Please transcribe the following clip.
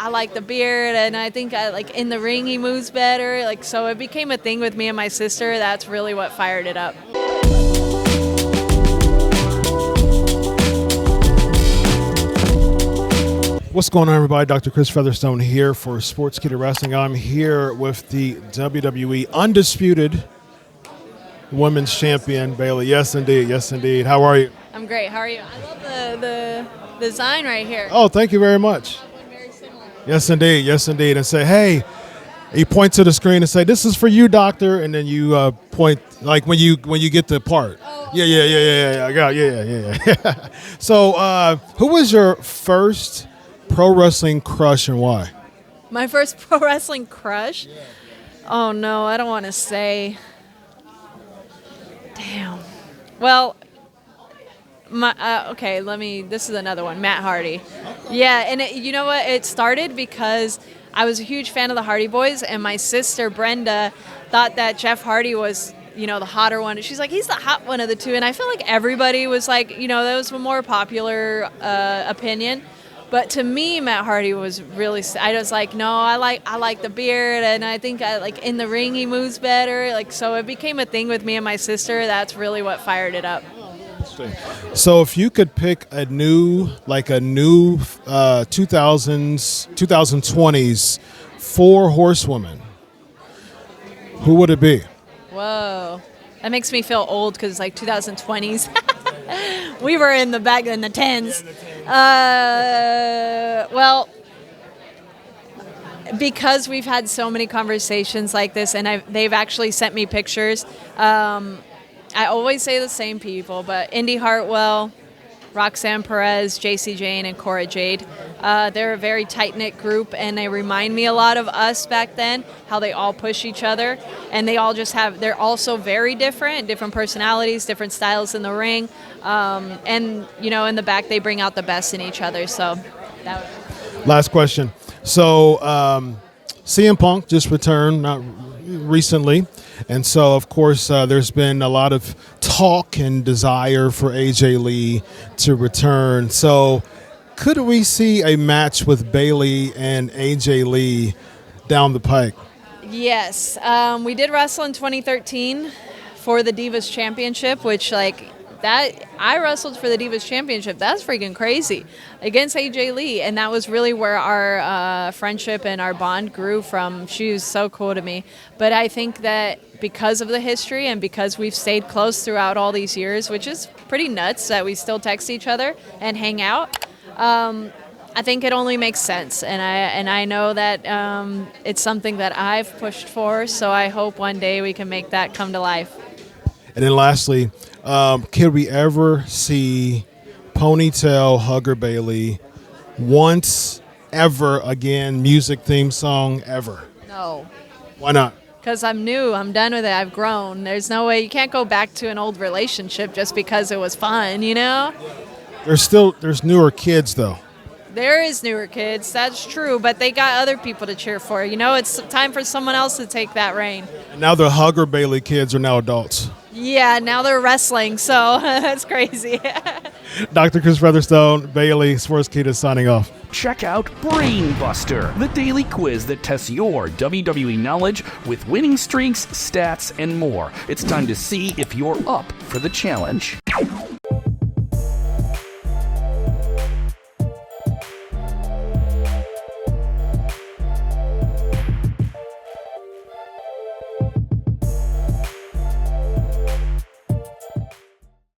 I like the beard, and I think like in the ring he moves better. Like, so it became a thing with me and my sister. That's really what fired it up. What's going on, everybody? Dr. Chris Featherstone here for Sportskeeda Wrestling. I'm here with the WWE undisputed women's champion, Bayley. Yes, indeed. Yes, indeed. How are you? I'm great. How are you? I love the design right here. Oh, thank you very much. Very similar. Yes, indeed. Yes, indeed. And say, hey, you point to the screen and say, this is for you, doctor. And then you point, like when you get the part. Oh, Yeah. So who was your first pro wrestling crush and why? My first pro wrestling crush? Yeah. Oh, no, I don't want to say. Damn. Well, okay, this is another one, Matt Hardy. Yeah, and you know what? It started because I was a huge fan of the Hardy Boys, and my sister, Brenda, thought that Jeff Hardy was, the hotter one. She's like, he's the hot one of the two, and I feel like everybody was like, that was a more popular opinion. But to me, Matt Hardy was really. I was like, no, I like the beard, and I think like in the ring he moves better. Like, so it became a thing with me and my sister. That's really what fired it up. So if you could pick a new 2020s Four Horsewomen, who would it be? Whoa, that makes me feel old because it's like 2020s. We were in the 10s. Well, because we've had so many conversations like this, and they've actually sent me pictures. I always say the same people, but Indy Hartwell, Roxanne Perez, JC Jane, and Cora Jade. They're a very tight-knit group, and they remind me a lot of us back then, how they all push each other, and they're also very different personalities, different styles in the ring, and, in the back, they bring out the best in each other, so that was... Last question. So, CM Punk just returned, not recently, and so, of course, there's been a lot of talk and desire for AJ Lee to return. So could we see a match with Bayley and AJ Lee down the pike? Yes. We did wrestle in 2013 for the Divas Championship, which, I wrestled for the Divas Championship. That's freaking crazy, against AJ Lee. And that was really where our friendship and our bond grew from. She was so cool to me. But I think that because of the history and because we've stayed close throughout all these years, which is pretty nuts that we still text each other and hang out, I think it only makes sense. And I know that it's something that I've pushed for. So I hope one day we can make that come to life. And then lastly, can we ever see Ponytail Hugger Bayley once ever again, music theme song ever? No. Why not? Because I'm new. I'm done with it. I've grown. There's no way. You can't go back to an old relationship just because it was fun, There's newer kids, though. There is newer kids. That's true. But they got other people to cheer for. It's time for someone else to take that reign. And now the Hugger Bayley kids are now adults. Yeah, now they're wrestling, so that's crazy. Dr. Chris Featherstone, Bayley, Sportskeeda signing off. Check out BrainBuster, the daily quiz that tests your WWE knowledge with winning streaks, stats, and more. It's time to see if you're up for the challenge.